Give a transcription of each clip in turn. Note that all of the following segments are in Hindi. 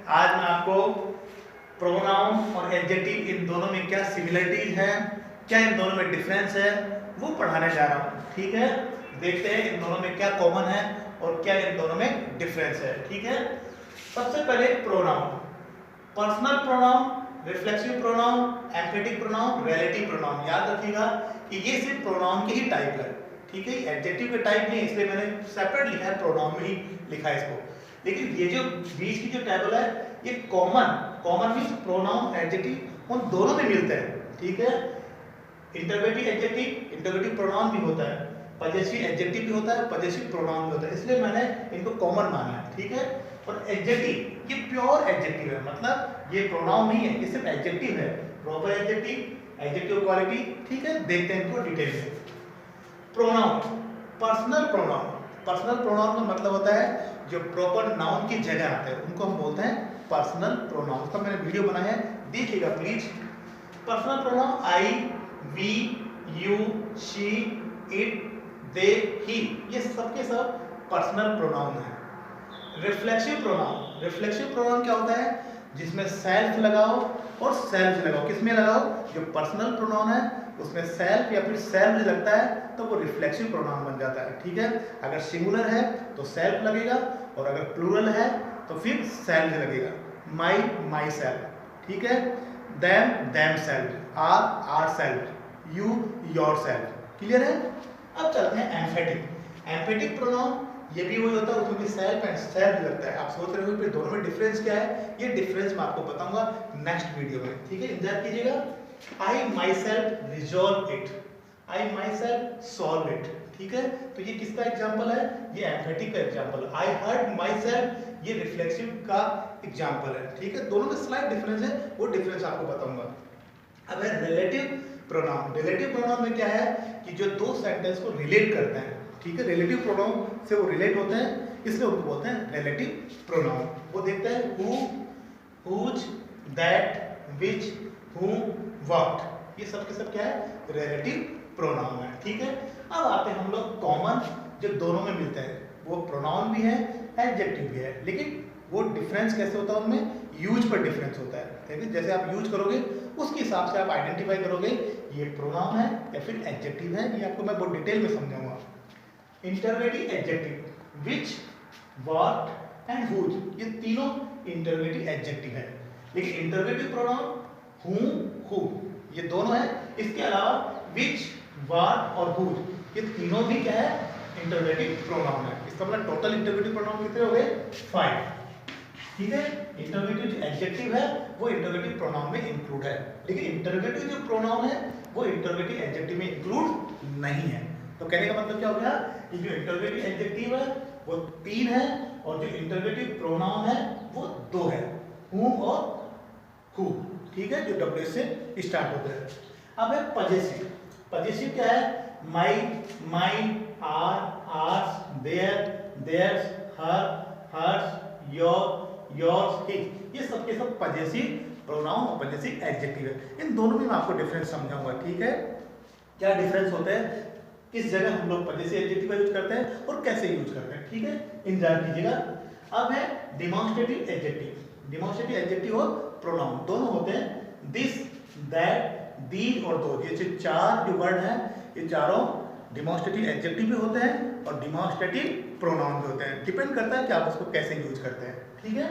आज मैं आपको प्रोनाउन और एडजेक्टिव इन दोनों में क्या सिमिलरिटीज है, क्या इन दोनों में डिफरेंस है, वो पढ़ाने जा रहा हूँ। ठीक है, देखते हैं इन दोनों में क्या कॉमन है और क्या इन दोनों में डिफरेंस है। ठीक है, सबसे पहले pronoun, personal pronoun, reflexive pronoun, emphatic pronoun, relative pronoun. याद रखिएगा कि ये सिर्फ प्रोनाउन के ही टाइप है। ठीक है, एडजेक्टिव के टाइप नहीं, इसलिए मैंने सेपरेट लिखा है, प्रोनाउन में ही लिखा है इसको। लेकिन ये जो बीच की जो टेबल है ये कॉमन मींस प्रोनाउन एडजेक्टिव उन दोनों में मिलते हैं। ठीक है, इंटरवेटिव एडजेक्टिव, इंटरवेटिव प्रोनाउन भी होता है, पजेसिव एडजेक्टिव भी होता है, पजेसिव प्रोनाउन भी होता है, इसलिए मैंने इनको कॉमन माना है। ठीक है, और एडजेक्टिव ये प्योर एडजेक्टिव है, मतलब ये प्रोनाउन नहीं है, ये सिर्फ एडजेक्टिव है, प्रॉपर एडजेक्टिव, एडजेक्टिव क्वालिटी। ठीक है, देखते हैं इनको डिटेल में। Pronoun, personal pronoun, personal pronoun का मतलब होता है जो प्रॉपर नाउन की जगह आते हैं उनको हम बोलते हैं पर्सनल प्रोनाउन। उसका मैंने वीडियो बनाया है, देखिएगा please. Personal pronoun I, we, you, she, it, they, he, ये सब के सब पर्सनल प्रोनाउन है। रिफ्लेक्सिव प्रोनाउन, रिफ्लेक्सिव प्रोनाउन क्या होता है जिसमें सेल्फ लगाओ और सेल्फ लगाओ। किसमें लगाओ? जो पर्सनल प्रोनाउन है उसमें सेल्फ या फिर सेल्फ लगता है तो वो रिफ्लेक्सिव प्रोनाउन बन जाता है। ठीक है, अगर सिंगुलर है तो सेल्फ लगेगा और अगर प्लूरल है तो फिर सेल्फ लगेगा। My, myself. ठीक है, them, themself, ourself, you, yourself. Clear है? अब चलते हैं एम्फेटिक। एम्फेटिक प्रोनाउन ये भी वही होता है, उसमें भी सेल्फ एंड सेल्फ लगता है। आप सोच रहे हो कि दोनों में डिफरेंस क्या है? ये डिफरेंस मैं आपको बताऊंगा नेक्स्ट वीडियो में। ठीक है, इंतजार कीजिएगा। I myself resolve it, I myself solve it। ठीक है, तो ये किसका एग्जाम्पल है? ये एम्फेटिक का एग्जाम्पल है। I hurt myself, ये रिफ्लेक्सिव का एग्जाम्पल है। ठीक है, दोनों में स्लाइट डिफरेंस है, वो डिफरेंस आपको बताऊंगा। अब है रिलेटिव प्रोनाउन। रिलेटिव प्रोनाउन में क्या है कि जो दो सेंटेंस को रिलेट करते हैं। ठीक है, रिलेटिव प्रोनाउन से वो रिलेट होते हैं, इसलिए उनको बोलते हैं रिलेटिव प्रोनाउन। वो देखते हैं who, whose, that, which, whom, what, ये सब के सब क्या है? रिलेटिव प्रोनाउन है। ठीक है, अब आते हैं हम लोग कॉमन जो दोनों में मिलते हैं। वो प्रोनाउन भी है, एडजेक्टिव भी है, लेकिन वो डिफरेंस कैसे होता है? उनमें यूज पर डिफरेंस होता है। ठीक है, जैसे आप यूज करोगे उसके हिसाब से आप आइडेंटिफाई करोगे ये प्रोनाउन है या फिर एडजेक्टिव है। ये आपको मैं बहुत डिटेल में समझाऊंगा। Interrogative adjective, which, what and whose, ये तीनों इंटरवेटिव एडजेक्टिव है। लेकिन इंटरवेटिव प्रोनाउन whom, who, ये दोनों है। इसके अलावा which, what और whose, ये तीनों भी क्या है? इंटरवेटिव प्रोनाउन है। इसका मतलब टोटल इंटरवेटिव प्रोनाउन कितने हो गए? 5। ठीक है, इंटरवेटिव जो एडजेक्टिव है वो इंटरवेटिव प्रोनाउन में इंक्लूड है, लेकिन इंटरवेटिव जो प्रोनाउन है वो इंटरवेटिव एडजेक्टिव में इंक्लूड नहीं है। तो कहने का मतलब क्या हो गया कि जो इंटरवेटिव एडजेक्टिव है वो 3 है और जो इंटरवेटिव प्रोनाउन है वो 2 है, whom और who। ठीक है, जो डब्ल्यू से स्टार्ट होते हैं। अब है पजेसिव। पजेसिव क्या है? My, mine, our, ours, their, theirs, her, hers, your, yours, his, ये सब के सब पजेसिव प्रोनाउन और पजेसिव एडजेक्टिव है। इन दोनों में मैं आपको डिफरेंस समझाऊंगा। ठीक है, क्या डिफरेंस होते हैं, किस जगह हम लोग पजेसिव एडजेक्टिव का यूज करते हैं और कैसे यूज करते हैं। ठीक है, इंतजार कीजिएगा। अब है डिमॉन्स्ट्रेटिव एडजेक्टिव। डिमॉन्स्ट्रेटिव एडजेक्टिव और प्रोनाउन दोनों होते हैं दिस, दैट, दीज और दोज। ये जो 4 जो वर्ड हैं ये चारों डिमॉन्स्ट्रेटिव एडजेक्टिव भी होते हैं और डिमॉन्स्ट्रेटिव प्रोनाउन भी होते हैं। डिपेंड करता है कि आप उसको कैसे यूज करते हैं। ठीक है,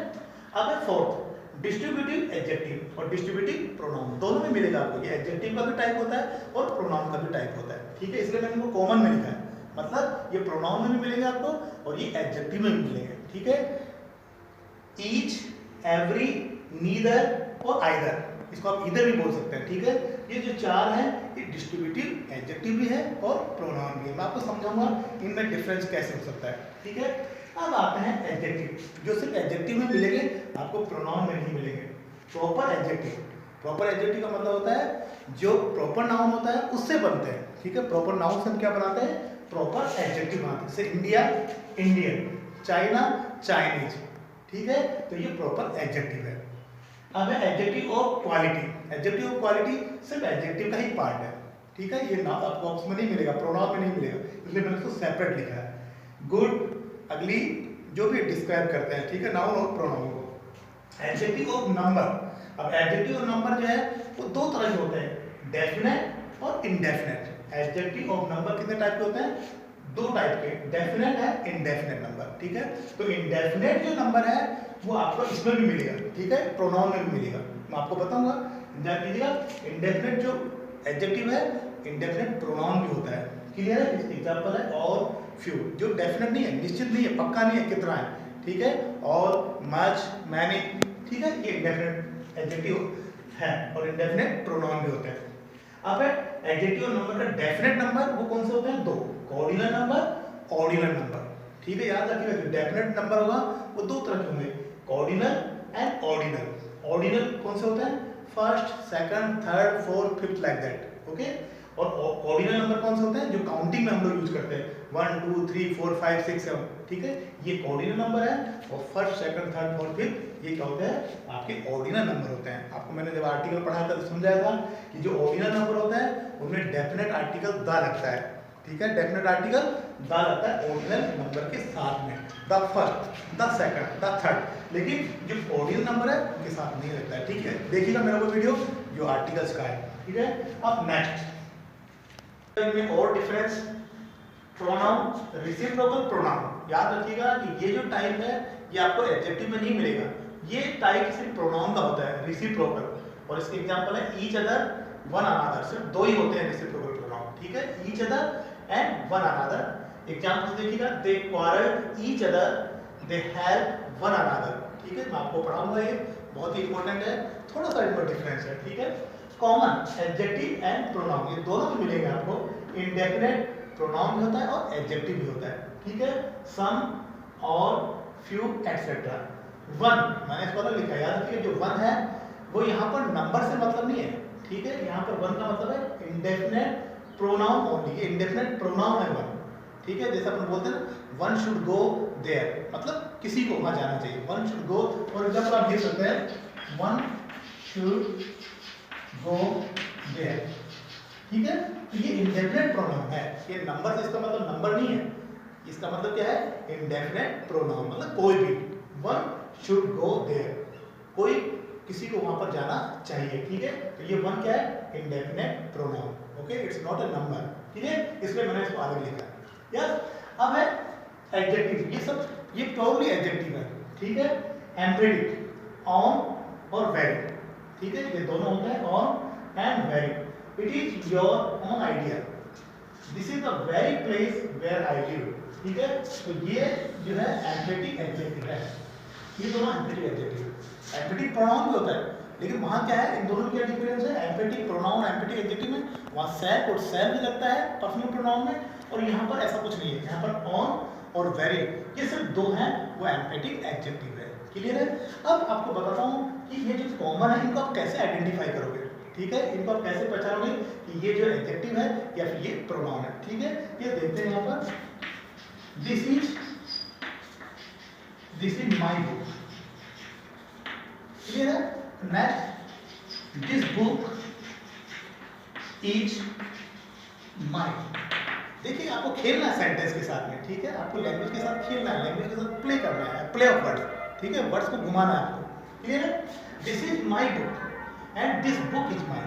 अब है फोर्थ डिस्ट्रीब्यूटिव एडजेक्टिव और डिस्ट्रीब्यूटिव प्रोनाउन। दोनों में मिलेगा आपको, ये एडजेक्टिव का भी टाइप होता है और प्रोनाउन का भी टाइप होता है। ठीक है, इसलिए मैंने इनको कॉमन में लिखा है, मतलब ये प्रोनाउन में भी मिलेंगे आपको और ये एडजेक्टिव में भी मिलेंगे। ठीक है, ईच, एवरी, नीदर और आइदर, इसको आप इधर भी बोल सकते हैं। ठीक है, ये जो 4 हैं ये डिस्ट्रीब्यूटिव एडजेक्टिव भी है और प्रोनाउन भी है। मैं आपको समझाऊंगा इनमें डिफरेंस कैसे हो सकता है। ठीक है, अब आते हैं एडजेक्टिव, जो सिर्फ एडजेक्टिव में मिलेंगे, आपको प्रोनाउन में नहीं मिलेंगे। प्रॉपर एडजेक्टिव, प्रॉपर एडजेक्टिव का मतलब होता है जो प्रॉपर नाउन होता है उससे बनते हैं। ठीक है, प्रॉपर नाउन से हम क्या बनाते हैं? प्रॉपर एडजेक्टिव बनाते हैं। जैसे इंडिया, इंडियन, चाइना, चाइनीज। ठीक है, तो ये प्रॉपर एडजेक्टिव है। अब है adjective of quality. Adjective of quality सिर्फ एडजेक्टिव का ही पार्ट है। ठीक है, ये नाउन आपको बॉक्स में नहीं मिलेगा, प्रोनाउन में नहीं मिलेगा, इसलिए मैंने इसको सेपरेट लिखा है। गुड, अगली, जो भी डिस्क्राइब करते हैं। ठीक है, नाउन और प्रोनाउन को। Adjective of number. अब एडजेक्टिव ऑफ नंबर जो है वो दो तरह के होते हैं, डेफिनेट और इनडेफिनेट। एडजेक्टिव ऑफ नंबर कितने टाइप के होते हैं? दो टाइप के, डेफिनेट है, इनडेफिनेट नंबर। ठीक है, तो इनडेफिनेट जो नंबर है वो आपको इसमें भी मिलेगा, ठीक है, प्रोनाउन में भी मिलेगा। मैं आपको बताऊंगा, ध्यान दीजिएगा। इनडेफिनेट जो एडजेक्टिव है, इनडेफिनेट प्रोनाउन भी होता है। क्लियर है? इसके एग्जांपल है और, फ्यू, जो डेफिनेट नहीं है, निश्चित नहीं है, पक्का नहीं है कितना है, ठीक है, और, मच, मैनी, ठीक है, ये इनडेफिनेट एडजेक्टिव है और इनडेफिनेट प्रोनाउन भी होते हैं। अब है एडजेक्टिव नंबर का डेफिनेट नंबर, वो कौन से होते हैं? दो, कॉर्डिनल नंबर, ऑर्डिनल नंबर। ठीक है, याद रखिएगा, जो डेफिनेट नंबर होगा वो दो तरह के होंगे, कॉर्डिनल एंड ऑर्डिनल। ऑर्डिनल कौन से होते हैं? First, second, third, fourth, fifth, like that. Okay, और ऑर्डिनल नंबर कौन से होते हैं? जो काउंटिंग में हम लोग यूज करते हैं, 1 2 3 4 5 6 7, ठीक है, ये ऑर्डिनल नंबर है। और first, second, third, fourth, fifth, ये क्या होते हैं? आपके ऑर्डिनल नंबर होते हैं। आपको मैंने जब आर्टिकल पढ़ाया था तो समझाया था कि जो ऑर्डिनल नंबर होता है उनमें डेफिनेट आर्टिकल द लगता है, ठीक है, डेफिनेट आर्टिकल द लगता है ऑर्डिनल नंबर के साथ में, the first, the second, the third. लेकिन जो ऑर्डिनल नंबर है उनके साथ नहीं लगता है। ठीक है, देखिएगा मेरा वो वीडियो जो आर्टिकल्स का है। ठीक है, अब नेक्स्ट में और डिफरेंस, प्रोनाउन, रेसिप्रोकल प्रोनाउन। याद रखिएगा कि ये जो टाइप है ये आपको एडजेक्टिव में नहीं मिलेगा, ये टाइप सिर्फ प्रोनाउन का होता है, रेसिप्रोकल। और इसके एग्जांपल है ईच अदर, वन अनदर, सिर्फ दो ही होते हैं रेसिप्रोकल प्रोनाउन। ठीक है, each other and one another. Example देखिएगा, they quarrelled each other, they help one another. ठीक है, मैं आपको पढ़ाऊंगा, ये बहुत ही इंपॉर्टेंट है, थोड़ा सा इनमें डिफरेंस है। ठीक है, कॉमन एडजेक्टिव एंड प्रोनाउन, ये दोनों भी मिलेंगे आपको। इंडेफिनेट प्रोनाउन भी होता है और एडजेक्टिव भी होता है। ठीक है, सम और फ्यू एक्सेट्रा। वन, मैंने इसको अलग लिखा है, याद रखिए, जो वन है वो यहाँ पर नंबर से मतलब नहीं है। ठीक है, यहाँ पर वन का मतलब है इंडेफिनेट प्रोनाउन ओनली, ये इंडेफिनेट प्रोनाउन है वन। ठीक है, जैसे अपन बोलते हैं ना, वन शुड गो देयर, मतलब किसी को वहां जाना चाहिए, one should go. For example आप लिख सकते हैं, वन शुड गो देयर। ठीक है, तो ये इंडेफिनेट प्रोनाउन है, ये नंबर से इसका मतलब नंबर नहीं है, इसका मतलब क्या है? इंडेफिनेट प्रोनाउन, मतलब कोई भी, वन शुड गो देयर, कोई किसी को वहां पर जाना चाहिए। ठीक है, तो ये वन क्या है? Indefinite pronoun. Okay, it's not a number. ठीक है, इसलिए मैंने इसको आगे लिखा। यस, अब है एडजेक्टिव, ये सब ये प्योरली एडजेक्टिव है। ठीक है, एम्प्रेडिक, ऑन और वेरी। ठीक है, ये दोनों होते हैं, own and very. It is your own idea, this is the very place where I live. ठीक है, तो ये जो है एम्प्रेडिक एडजेक्टिव है, ये दोनों एम्प्रेडिक एडजेक्टिव। एम्प्रेडिक प्रोनाउन भी होता है, लेकिन वहां क्या है, इन दोनों में क्या डिफरेंस है? एम्प्रेडिक प्रोनाउन एम्प्रेडिक एडजेक्टिव में वहां सैल और सैल भी लगता है पर्सनल प्रोनाउन में, और यहाँ पर ऐसा कुछ नहीं है, यहाँ पर ऑन और वेरी, ये सिर्फ दो हैं, वो एम्प्रेडिक एडजेक्टिव है। क्लियर है? अब आपको बताता हूँ कि ये जो कॉमन है इनको आप कैसे आइडेंटिफाई करोगे। ठीक है, इनको आप कैसे पहचानोगे कि ये जो एडजेक्टिव है या फिर ये प्रोनाउन है। ठीक है, ये देखते हैं यहाँ पर, this is my book. Clear है? Next, this book is my. देखिए, आपको खेलना है सेंटेंस के साथ में। ठीक है, आपको लैंग्वेज के साथ खेलना है, लैंग्वेज के साथ प्ले करना है, प्ले ऑफ वर्ड्स। ठीक है, वर्ड्स को घुमाना है आपको। क्लियर है? This is my book and this book is my,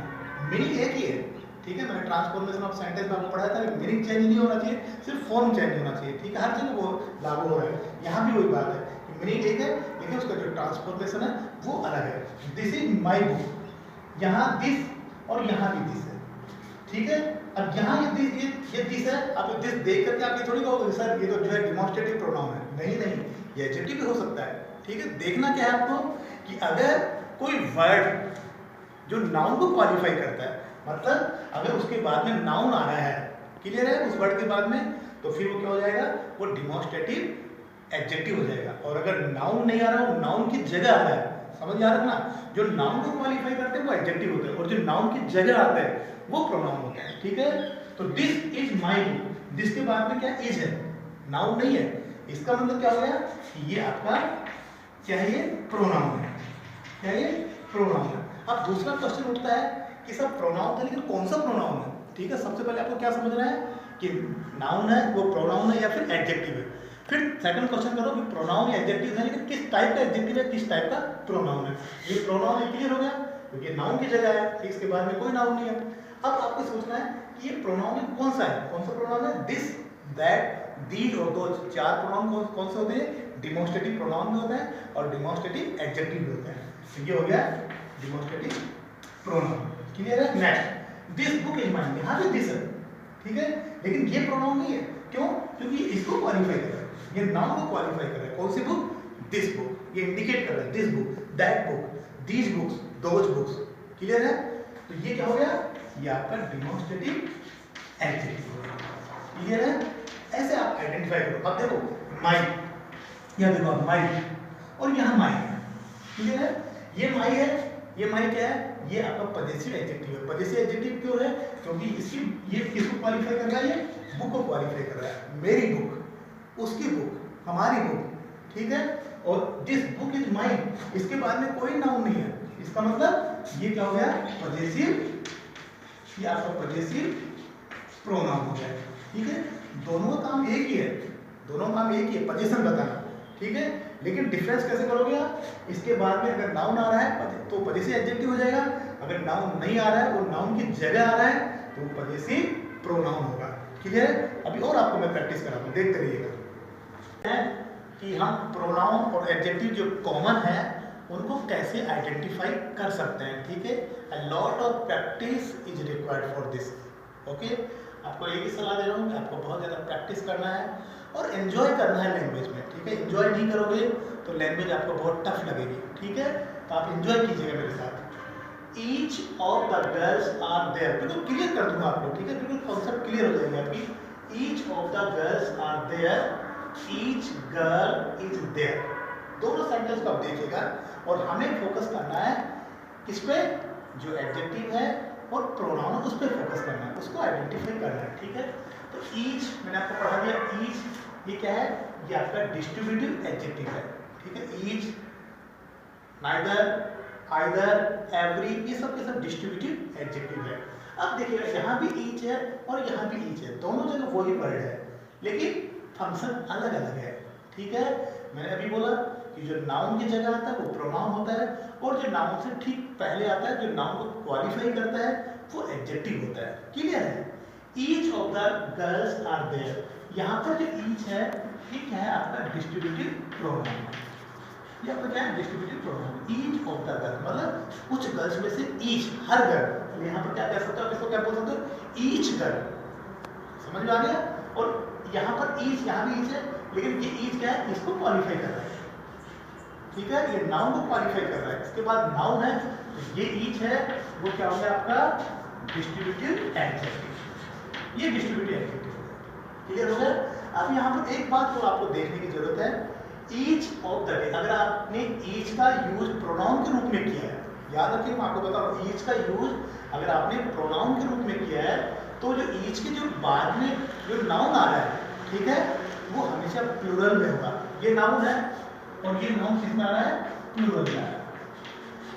meaning एक ही है। ठीक है, मैंने ट्रांसफॉर्मेशन ऑफ सेंटेंस में आपको पढ़ाया था, मीनिंग चेंज नहीं होना चाहिए, सिर्फ फॉर्म चेंज होना चाहिए। ठीक है, हर जगह वो लागू हो रहा है, यहाँ भी वही बात है कि मीनिंग एक है, लेकिन उसका जो ट्रांसफॉर्मेशन है वो अलग है। दिस इज माई बुक, यहाँ दिस और यहाँ भी दिस है। ठीक है, अब यहाँ ये दिस है, आप दिस देख करके आप ये थोड़ी कहोगे सर ये तो जो है डिमॉन्स्ट्रेटिव प्रोनाउन है। नहीं नहीं, ये एडजेक्टिव भी हो सकता है। ठीक है, देखना क्या है आपको कि अगर कोई वर्ड जो नाउन को क्वालिफाई करता है, मतलब अगर उसके बाद में नाउन आ रहा है, क्लियर है, उस वर्ड के बाद में, तो फिर वो क्या हो जाएगा? वो डिमॉन्स्ट्रेटिव एडजेक्टिव हो जाएगा। और अगर नाउन नहीं आ रहा, वो नाउन की जगह आ रहा है, समझ याद रखना, जो नाउन को क्वालिफाई करते हैं वो एडजेक्टिव होते हैं, और जो नाउन की जगह आते हैं वो प्रोनाउन होते हैं। ठीक है, तो this is my book, this के बाद में क्या इज है, नाउन नहीं है, इसका मतलब क्या हो गया? ये आपका क्या है? ये प्रोनाउन है। क्या ये? प्रोनाउन है। अब दूसरा क्वेश्चन उठता है कि सब प्रोनाउन है, लेकिन कौन सा प्रोनाउन है? ठीक है, सबसे पहले आपको क्या समझना है कि नाउन है वो प्रोनाउन है या फिर एडजेक्टिव है। फिर सेकंड क्वेश्चन करो कि प्रोनाउन या एडजेक्टिव है, लेकिन किस टाइप का एडजेक्टिव है, किस टाइप का प्रोनाउन है। ये प्रोनाउन है, क्लियर हो गया, क्योंकि नाउन की जगह है, ठीक, इसके बाद में कोई नाउन नहीं है। अब आपको सोचना है कि ये प्रोनाउन कौन सा है, कौन सा प्रोनाउन है, दिस, दैट, दीज और दोज, चार प्रोनाउन कौन से होते हैं, डिमॉन्स्ट्रेटिव प्रोनाउन भी होते हैं और डिमॉन्स्ट्रेटिव एडजेक्टिव भी होते हैं। तो ये हो गया डिमॉन्स्ट्रेटिव प्रोनाउन, क्लियर है। Next, this book is mine, यहाँ पे दिस है, ठीक है, लेकिन ये प्रोनाउन नहीं है, क्यों, क्योंकि इसको क्वालिफाई कर रहा है, ये नाउन को क्वालिफाई कर रहा है। कौन सी बुक, दिस बुक, ये इंडिकेट कर रहा है, this book, that book, these books, those books, clear है। तो ये क्या हो गया, ये आपका डिमॉन्स्ट्रेटिव एडजेक्टिव हो गया, क्लियर है। ऐसे आप आइडेंटिफाई करो। अब देखो माई, यह देखो आप माई, और यहाँ माई है, क्लियर है। ये माई है, ये माई क्या है, ये आपका पजेसिव एडजेक्टिव है। पजेसिव एडजेक्टिव क्यों है, क्योंकि इसकी, ये किसको क्वालिफाई कर रहा है, ये बुक को क्वालिफाई कर रहा है, मेरी बुक, उसकी बुक, हमारी बुक, ठीक है। और दिस बुक इज माइन, इसके बाद में कोई नाउन नहीं है, इसका मतलब ये क्या हो गया, पजेसिव, ये आपका पजेसिव प्रोनाउन हो गया, ठीक है। दोनों का काम एक ही है, दोनों काम एक ही है, पोजीशन बताना, ठीक है। लेकिन डिफरेंस कैसे करोगे आप, इसके बाद में अगर नाउन आ रहा है तो पजेसिव एडजेक्टिव हो जाएगा, अगर नाउन नहीं आ रहा है, वो नाउन की जगह आ रहा है, तो वो पजेसिव प्रोनाउन होगा, क्लियर है। अभी और आपको मैं प्रैक्टिस कराता हूँ, देखते रहिएगा कि हम प्रोनाउन और एडजेक्टिव जो कॉमन है उनको कैसे आइडेंटिफाई कर सकते हैं, ठीक है। A lot of practice is required for this, okay. आपको एक ही सलाह दे रहा हूँ कि आपको बहुत ज़्यादा प्रैक्टिस करना है और एंजॉय करना है लैंग्वेज में, ठीक है। एंजॉय नहीं करोगे तो लैंग्वेज आपको बहुत टफ लगेगी, ठीक है। तो आप एंजॉय कीजिएगा मेरे साथ। Each of the girls are there, बिल्कुल क्लियर कर दूंगा आपको, ठीक है, बिल्कुल कॉन्सेप्ट क्लियर हो जाएगी आपकी। Each of the girls are there, each girl is there, दोनों सेंटेंस को आप देखिएगा और हमें फोकस करना है किस पे, जो एडजेक्टिव है और प्रोनाउन उस पर फोकस करना है, उसको आइडेंटिफाई करना है, ठीक है। तो ईच मैंने आपको पढ़ा दिया, ईच ये क्या है, ये आपका डिस्ट्रीब्यूटिव एडजेक्टिव है, ठीक है। ईच, नाइदर, आइदर, एवरी, ये सब के सब डिस्ट्रीब्यूटिव एडजेक्टिव है। अब देखिएगा यहाँ भी ईच है और यहाँ भी ईच है, दोनों जगह वही वर्ड है, लेकिन फंक्शन अलग अलग है, ठीक है। मैंने अभी बोला कि जो नाउन की जगह आता है वो प्रोनाउन होता है, और जो नाउन से ठीक पहले आता है, जो नाउन को क्वालिफाई करता है, वो एडजेक्टिव होता है, क्लियर है। Each of the girls are there, यहाँ पर जो ईच है ये क्या है, आपका डिस्ट्रीब्यूटिव प्रोनाउन, ये आपका क्या है, distributive pronoun. Each of the girl मतलब कुछ गर्ल्स में से ईच, हर गर्ल, यहाँ पर क्या कह सकते हो, इसको क्या बोल सकते हो, ईच गर्ल, समझ में आ गया। और यहाँ पर ईच, यहाँ भी ईच है, लेकिन ये ईच क्या है, इसको क्वालिफाई कर रहा है, ठीक है, ये नाउन को क्वालिफाई कर रहा है। इसके बाद नाउन है, तो ये ईच है, वो क्या हो गया आपका डिस्ट्रीब्यूटिव एडजेक्टिव, ये डिस्ट्रीब्यूटिव एडजेक्टिव, क्लियर हो गया। अब यहाँ पर एक बात तो आपको देखने की जरूरत है, ईच ऑफ द डे, अगर आपने ईच का यूज प्रोनाउन के रूप में किया है, याद रखिए मैं आपको बता रहा हूँ, ईच का यूज अगर आपने प्रोनाउन के रूप में किया है, तो जो ईच के जो बाद में जो नाउन आ रहा है, ठीक है, वो हमेशा प्लूरल में होगा। ये नाउन है और ये नाउन किस में आ रहा है, प्लूरल में आ रहा है,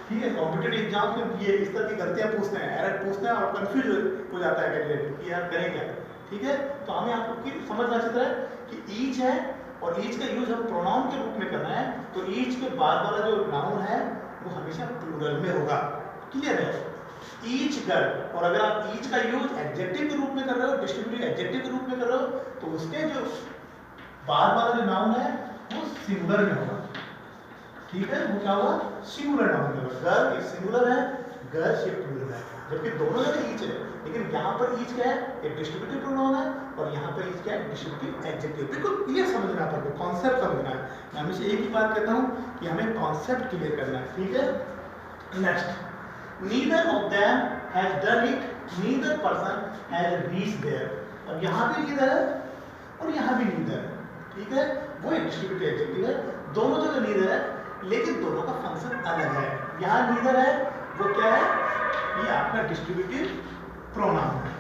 ठीक है। कॉम्पिटेटिव एग्जाम में ये इस तरह की गलतियां पूछते हैं, एरर पूछते हैं और कंफ्यूज हो जाता है कैंडिडेट कि यार करें क्या, ठीक है। तो हमें आपको समझना चाहिए कि ईच है और ईच का यूज हम प्रोनाउन के रूप में करना है, तो ईच के बाद वाला जो नाउन है वो हमेशा प्लूरल में होगा, क्लियर है। ईच गर्ल, और अगर आप ईच का यूज एडजेक्टिव के रूप में कर रहे हो, डिस्ट्रीब्यूटिव एडजेक्टिव के रूप में कर रहे हो, तो उसके जो बाद वाला जो नाउन है वो सिंगुलर में होगा, ठीक है, वो क्या होगा, सिंगुलर नाउन में होगा। गर्ल ये सिंगुलर है, गर्ल्स ये प्लूरल है, जबकि दोनों जगह ईच है, लेकिन यहाँ पर ईच क्या है, एक डिस्ट्रीब्यूटिव प्रोनाउन है, और यहाँ पर ईच क्या है, डिस्ट्रीब्यूटिव एडजेक्टिव। बिल्कुल क्लियर समझना है आपको, कॉन्सेप्ट समझना है। मैं हमेशा एक ही बात कहता हूँ कि हमें कॉन्सेप्ट क्लियर करना है, ठीक है। Next, neither of them has done it, neither person has reached there, अब यहाँ भी neither है और यहाँ भी neither है, ठीक है, वो एक डिस्ट्रीब्यूटिव एडजेक्टिव है, दोनों जगह neither है, लेकिन दोनों का फंक्शन अलग है। यहाँ neither है, वो क्या है, ये आपका डिस्ट्रीब्यूटिव प्रोनाउन है,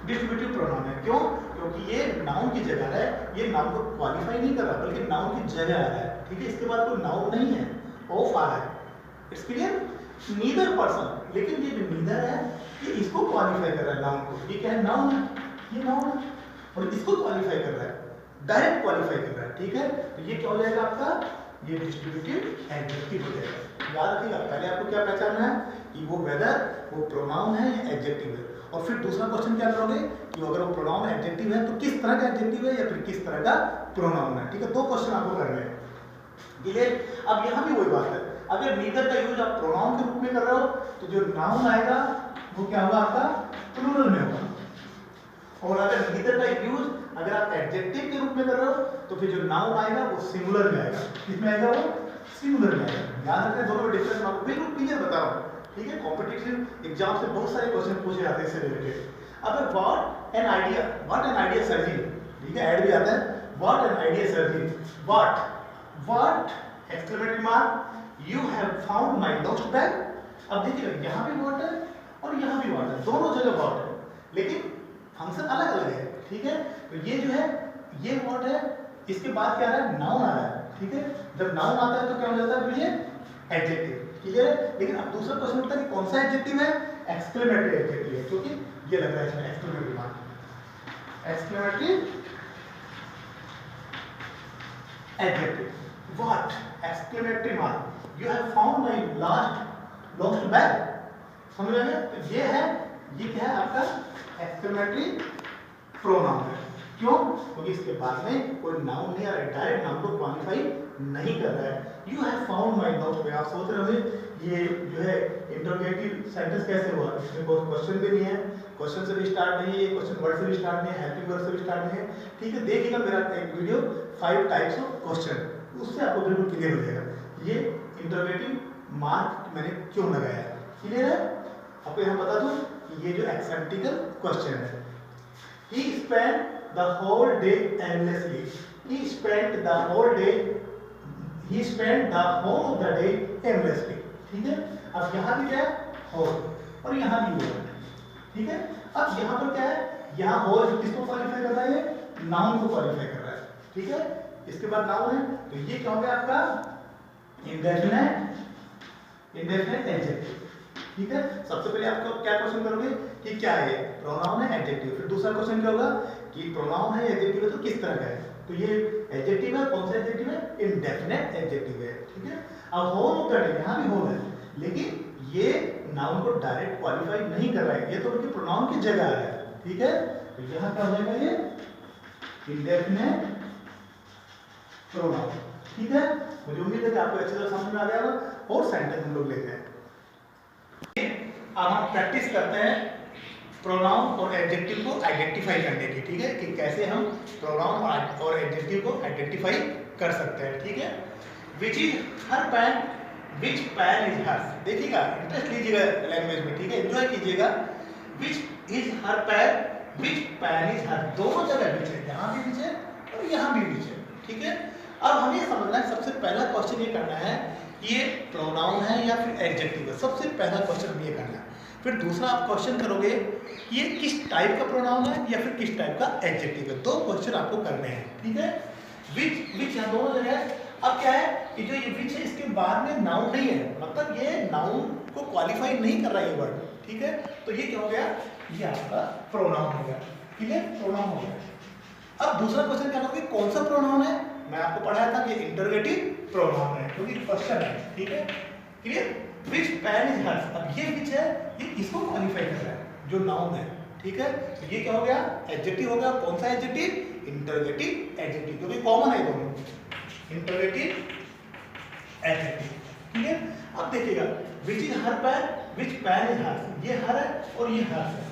डिस्ट्रीब्यूटिव प्रोनाउन है, क्यों, क्योंकि ये नाउन की जगह है, ये नाउन को क्वालिफाई नहीं कर रहा बल्कि नाउन की जगह आ रहा है, ठीक है। इसके बाद कोई नाउन नहीं है, ऑफ आ रहा है, इट्स क्लियर। नीदर पर्सन, लेकिन ये जो नीदर है ये इसको क्वालिफाई कर रहा है नाउन को, ये क्या है, नाउन है, ये नाउन है और इसको क्वालिफाई कर रहा है। डायरेक्ट क्वालिफाई कर रहा है, ठीक है। तो ये क्या हो जाएगा आपका, ये डिस्ट्रीब्यूटिव एडजेक्टिव हो जाएगा। याद रखिएगा, पहले आपको क्या पहचानना है कि वो वेदर वो प्रोनाउन है या एडजेक्टिव है, और फिर दूसरा क्वेश्चन क्या करोगे कि अगर वो प्रोनाउन एडजेक्टिव है तो किस तरह का एडजेक्टिव है या फिर किस तरह का प्रोनाउन है, ठीक है। दो क्वेश्चन आपको करने हैं, क्लियर। अब यहाँ भी वही बात है, अगर नीदर का यूज आप प्रोनाउन के रूप में कर रहे हो तो जो नाउन आएगा वो क्या होगा आपका प्लूरल में होगा, और अगर नीदर का यूज अगर आप एडजेक्टिव के रूप में कर रहे हो तो फिर जो नाउन आएगा वो सिंगुलर में आएगा। किसमें आएगा वो सिंगुलर में आएगा। याद रखना दोनों में डिफरेंस मैं आपको बिल्कुल क्लियर बता रहा हूँ, ठीक है। कॉम्पिटिटिव एग्जाम से बहुत सारे क्वेश्चन पूछे जाते हैं इससे रिलेटेड। अब what an idea sir ji, ठीक है, ऐड भी आता है, what an idea sir ji, what exclamatory mark you have found my lost bag. अब देखिए यहाँ भी व्हाट है और यहाँ भी व्हाट है, दोनों जगह व्हाट है, लेकिन फंक्शन अलग अलग है, ठीक है। तो ये जो है ये व्हाट है, इसके बाद क्या आ रहा है नाउन आ रहा है, ठीक है। जब नाउन आता है तो क्या हो जाता है ये एडजेक्टिव, क्लियर है। लेकिन अब दूसरा क्वेश्चन उठता है कि कौन सा एडजेक्टिव है, एक्सक्लेमेटरी एडजेक्टिव है, क्योंकि ये लग रहा है इसमें exclamatory mark, exclamatory adjective. What exclamatory mark you have found my lost bag, समझ रहे हैं। तो ये है, ये क्या है आपका एक्सक्लेमेटरी प्रोनाउन है। क्यों? क्योंकि इसके बाद में कोई नाउन नहीं आ रहा है, डायरेक्ट नाउन को क्वालिफाई नहीं कर रहा है। You have found my lost bag, आप सोच रहे होंगे ये जो है इंटरोगेटिव सेंटेंस कैसे हुआ, इसमें कोई क्वेश्चन भी नहीं है, क्वेश्चन से भी स्टार्ट नहीं है, क्वेश्चन वर्ड से भी स्टार्ट नहीं है, हेल्पिंग वर्ड से भी स्टार्ट नहीं है, ठीक है। देखिएगा मेरा एक वीडियो 5 टाइप्स ऑफ क्वेश्चन, उससे आपको बिल्कुल क्लियर हो जाएगा ये इंटरोगेटिव मार्क मैंने क्यों लगाया है, क्लियर है। आपको यहाँ बता दूं कि ये जो एक्सेप्टिकल क्वेश्चन है, he spent the whole day aimlessly, he spent the whole of the day aimlessly, ठीक है। अब यहाँ भी क्या है whole और यहाँ भी whole, ठीक है। अब यहाँ पर क्या है, यहाँ whole किसको क्वालिफाई कर रहा है, नाउन को क्वालिफाई कर रहा है, ठीक है। इसके बाद नाउन है तो ये क्या हो गया आपका इंडेफिनिट एडजेक्टिव, ठीक है। सबसे पहले आपको क्या क्वेश्चन करोगे कि क्या है प्रोनाउन है एडजेक्टिव, फिर दूसरा क्वेश्चन क्या होगा कि प्रोनाउन है एडजेक्टिव है तो किस तरह का है, तो ये एडजेक्टिव है, कौन सा एडजेक्टिव है, इंडेफिनिट एडजेक्टिव है, ठीक है। अब होल ऑफ द डे, यहाँ भी होल है, लेकिन ये नाउन को डायरेक्ट क्वालिफाई नहीं कर रहा है, ये तो उनके प्रोनाउन की जगह है, ठीक है। तो यहाँ क्या हो जाएगा ये इंडेफिनिट प्रोनाउन, ठीक है। मुझे उम्मीद है कि आपको अच्छे से समझ में आ गया होगा। और सेंटेंस हम लोग लेते हैं, अब हम प्रैक्टिस करते हैं प्रोनाउन और एडजेक्टिव को आइडेंटिफाई करने की, ठीक है, कि कैसे हम प्रोनाउन और एडजेक्टिव को आइडेंटिफाई कर सकते हैं, ठीक है। Which is her pen, which pen is hers, देखिएगा इंटरेस्ट लीजिएगा लैंग्वेज में, ठीक है, एंजॉय कीजिएगा। Which is her pen, which pen is her, दोनों जगह विच है, यहाँ भी विच है और यहाँ भी विच है, ठीक है। अब हमें समझना है, सबसे पहला क्वेश्चन ये करना है ये प्रोनाउन है या फिर एडजेक्टिव है, सबसे पहला क्वेश्चन ये करना है। फिर दूसरा आप क्वेश्चन करोगे कि ये किस टाइप का प्रोनाउन है या फिर किस टाइप का एडजेक्टिव है, दो क्वेश्चन आपको करने हैं, ठीक है। विच यहाँ दोनों जगह है। अब क्या है कि जो ये विच है इसके बाद में नाउन नहीं है, मतलब ये नाउन को क्वालिफाई नहीं कर रहा है ये वर्ड, ठीक है। तो ये क्या हो गया, ये आपका प्रोनाउन हो गया, ठीक है, प्रोनाउन हो गया। अब दूसरा क्वेश्चन क्या करोगे, कौन सा प्रोनाउन है, मैं आपको पढ़ाया था कि इंटरोगेटिव प्रोनाउन है क्योंकि क्वेश्चन है, ठीक है, clear. Which pen is hers, अब ये विच है ये किसको क्वालिफाई कर रहा है, जो नाउन है, ठीक है। तो ये क्या हो गया एडजेक्टिव हो गया, कौन सा एडजेक्टिव, इंटरोगेटिव एडजेक्टिव, क्योंकि कॉमन है दोनों, इंटरोगेटिव एडजेक्टिव, ठीक है। अब देखिएगा which is her pen, which pen is hers, ये हर है और ये हर्स है,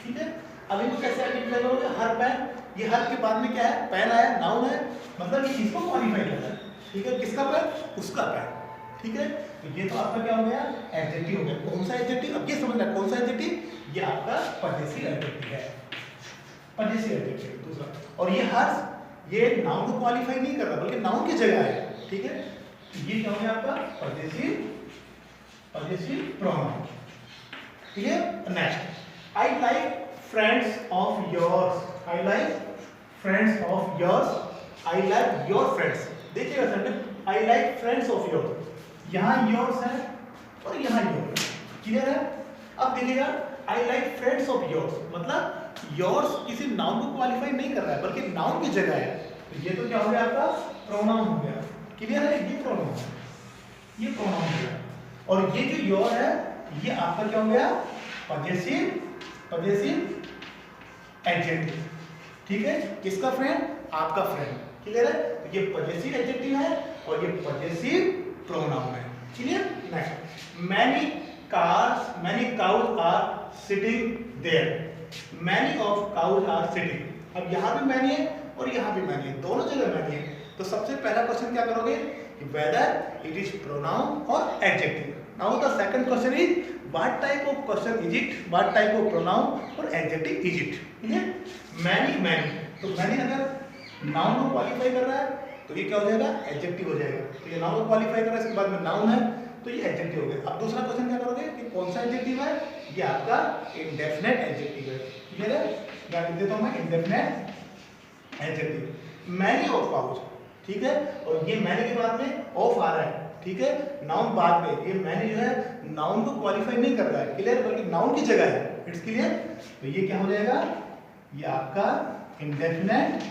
ठीक है। अब इनको कैसे आइडेंटिफाई करोगे, हर पैन, ये हर के बाद में क्या है पैन आया, नाउन है, मतलब ये किसको क्वालिफाई कर रहा है, ठीक है, किसका पैन, उसका पैन, ठीक है। तो ये तो आपका क्या हो गया एडजेक्टिव हो गया, कौन सा एडजेक्टिव, अब ये समझना कौन सा एडजेक्टिव, ये आपका पजेसिव एडजेक्टिव है, पजेसिव एडजेक्टिव दूसरा। और ये हर्स ये नाउन को क्वालिफाई नहीं कर रहा बल्कि नाउन की जगह है, ठीक है। तो ये क्या हो गया आपका पजेसिव प्रोनाउन, ठीक है। Next, I like friends of yours, I like friends of yours, I like your friends, देखिएगा sentence, I like friends of yours, यहाँ योर्स है और यहाँ योर्स, क्लियर है। अब देखिएगा I like friends of yours, मतलब योर्स किसी नाउन को क्वालिफाई नहीं कर रहा है बल्कि नाउन की जगह है, तो ये तो क्या हो गया आपका प्रोनाउन हो गया। क्लियर है, ये प्रोनाउन है, ये प्रोनाउन हो गया। और ये जो योर है ये आपका क्या हो गया पजेसिव एडजेक्टिव। ठीक है, किसका फ्रेंड, आपका फ्रेंड। क्लियर है, तो ये पजेसिव एडजेक्टिव है और ये पजेसिव प्रोनाउन है। Clear. Next, many cows are sitting there, many of cows are sitting। अब यहाँ भी मैनी है और यहाँ भी मैनी है, दोनों जगह मैनी है। तो सबसे पहला क्वेश्चन क्या करोगे कि वेदर इट इज प्रोनाउन और adjective. Now the second question is what type of question is it, what type of pronoun और adjective is it. Clear. Many, तो मैनी अगर नाउन को क्वालिफाई कर रहा है तो ये क्या हो जाएगा एडजेक्टिव हो जाएगा। तो ये नाउन को क्वालिफाई कर रहा है, इसके बाद में नाउन है तो ये एडजेक्टिव हो गया। अब दूसरा क्वेश्चन क्या करोगे कि कौन सा एडजेक्टिव है, ये आपका इंडेफिनेट एडजेक्टिव है। क्लियर है, क्या लिख देता हूं मैं indefinite adjective. Many of cows, ठीक है, और ये मैनी के बाद में ऑफ आ रहा है। ठीक है, नाउन बाद में, ये मैनी जो है नाउन को क्वालिफाई नहीं कर रहा है। क्लियर, बल्कि नाउन की जगह है। It's clear. तो ये क्या हो जाएगा, ये आपका इंडेफिनेट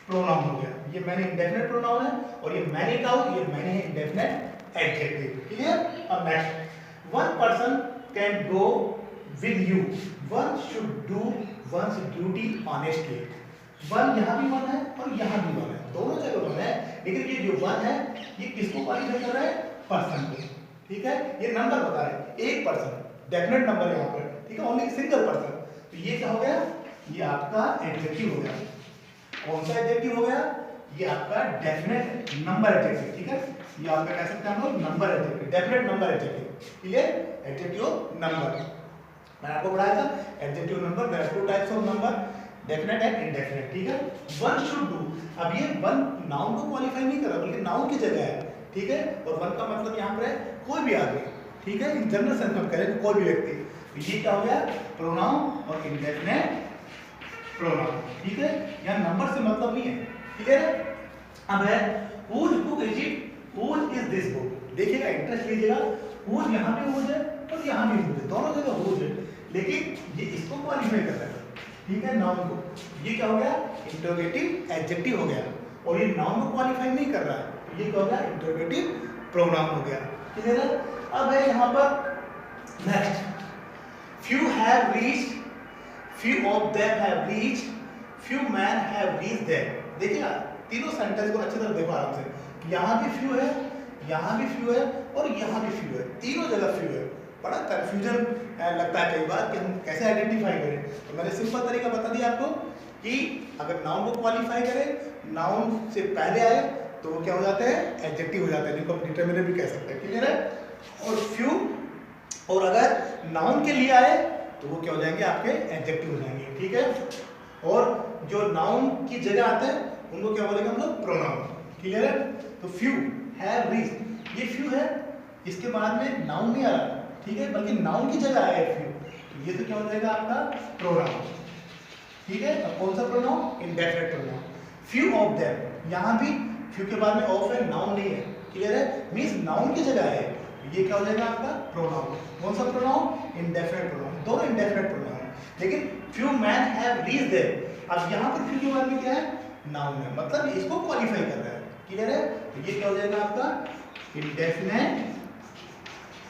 प्रोनाउन हो गया। ये मैनी इंडेफिनेट प्रोनाउन है और ये मैनी काउज, ये मैनी है इंडेफिनेट एडजेक्टिव। क्लियर। अब next, one person can go with you, one should do once duty honestly. One यहाँ भी वन है और यहाँ भी वन है, दोनों जगह वन है, लेकिन ये जो वन है ये किसको क्वालिफाई कर रहा है, पर्सन को। ठीक है, ये नंबर बता रहा है, एक पर्सन, डेफिनेट नंबर है यहाँ पर। ठीक है, ओनली सिंगल पर्सन। तो ये क्या हो गया, ये आपका एडजेक्टिव हो गया। कौन सा एडजेक्टिव हो गया, ये आपका डेफिनेट नंबर एडजेक्टिव। ठीक है, ये आपका कह सकते हैं हम लोग number adjective, definite number adjective. Clear, adjective number. मैंने आपको पढ़ाया था adjective number, there are two types of number, definite and indefinite. ठीक है, वन शुड डू, अब ये वन नाउन को क्वालिफाई नहीं कर रहा बल्कि नाउन की जगह है। ठीक है, और वन का मतलब यहाँ पर है कोई भी आदमी। ठीक है, इन जनरल सेंस में कह रहे हैं कोई भी व्यक्ति। तो ये क्या हो गया, प्रोनाउन और इंडेफिनेट प्रोनाउन। ठीक है, यहाँ नंबर से मतलब नहीं है। क्लियर है। अब है whose book is it, whose is this book। देखिएगा, इंटरेस्ट लीजिएगा, whose यहाँ भी whose है और यहाँ भी whose है, दोनों जगह whose है, लेकिन ये इसको क्वालिफाई कर रहा है। ठीक है, नाउन को। ये क्या हो गया, इंटरोगेटिव एडजेक्टिव हो गया, और ये नाउन को क्वालिफाई नहीं कर रहा है, तो ये क्या हो गया, इंटरोगेटिव प्रोनाउन हो गया। क्लियर है। अब है यहाँ पर next, few have reached, few of them have reached, few men have reached there। देखिए तीनों सेंटेंस को अच्छी तरह देखो आराम से, यहाँ भी few है, यहाँ भी few है और यहाँ भी few है, तीनों जगह few है। बड़ा कंफ्यूजन लगता है कई बार कि हम कैसे आइडेंटिफाई करें। तो मैंने सिंपल तरीका बता दिया आपको कि अगर नाउन को क्वालिफाई करें, नाउन से पहले आए तो वो क्या हो जाते हैं, एडजेक्टिव हो जाते हैं, जिनको हम डिटरमिनर भी कह सकते हैं। क्लियर है। और few, और अगर नाउन के लिए आए तो वो क्या हो जाएंगे, आपके एडजेक्टिव हो जाएंगे। ठीक है, और जो नाउन की जगह आते हैं उनको क्या बोलेंगे हम लोग, प्रोनाउन। क्लियर है। तो फ्यू हैव रीच्ड, ये फ्यू है, इसके बाद में नाउन नहीं आ रहा, ठीक है, बल्कि नाउन की जगह आया है फ्यू, तो ये तो क्या हो जाएगा आपका प्रोनाउन। ठीक है, अब कौन सा pronoun, indefinite pronoun. Few of them, यहाँ भी फ्यू के बाद में ऑफ है, नाउन नहीं है। क्लियर है, मींस नाउन की जगह है, ये क्या हो जाएगा आपका प्रोनाउन। कौन सा प्रोनाउन, इंडेफिनिट प्रोनाउन, दोनों इंडेफिनिट प्रोनाउन। लेकिन few man have reached there, अब यहाँ पर फ्यू के बाद में क्या है, नाउन है, मतलब इसको क्वालिफाई कर रहा है। क्लियर है, तो ये क्या हो जाएगा आपका इंडेफिनिट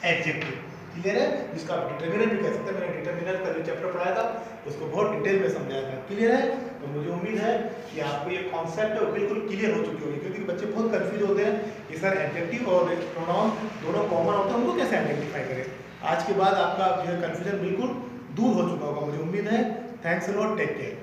एडजेक्टिव। क्लियर है, जिसका आप डिटरमिनर भी कह सकते हैं। मैंने डिटरमिनर का जो चैप्टर पढ़ाया था उसको बहुत डिटेल में समझाया था। क्लियर है, तो मुझे उम्मीद है कि आपको ये कॉन्सेप्ट बिल्कुल क्लियर हो चुकी होगी, क्योंकि बच्चे बहुत कंफ्यूज होते हैं कि सर एडजेक्टिव और प्रोनाउन दोनों कॉमन होते हैं, उनको कैसे आइडेंटिफाई करें। आज के बाद आपका जो है कन्फ्यूजन बिल्कुल दूर हो चुका होगा, मुझे उम्मीद है। Thanks a lot, take care.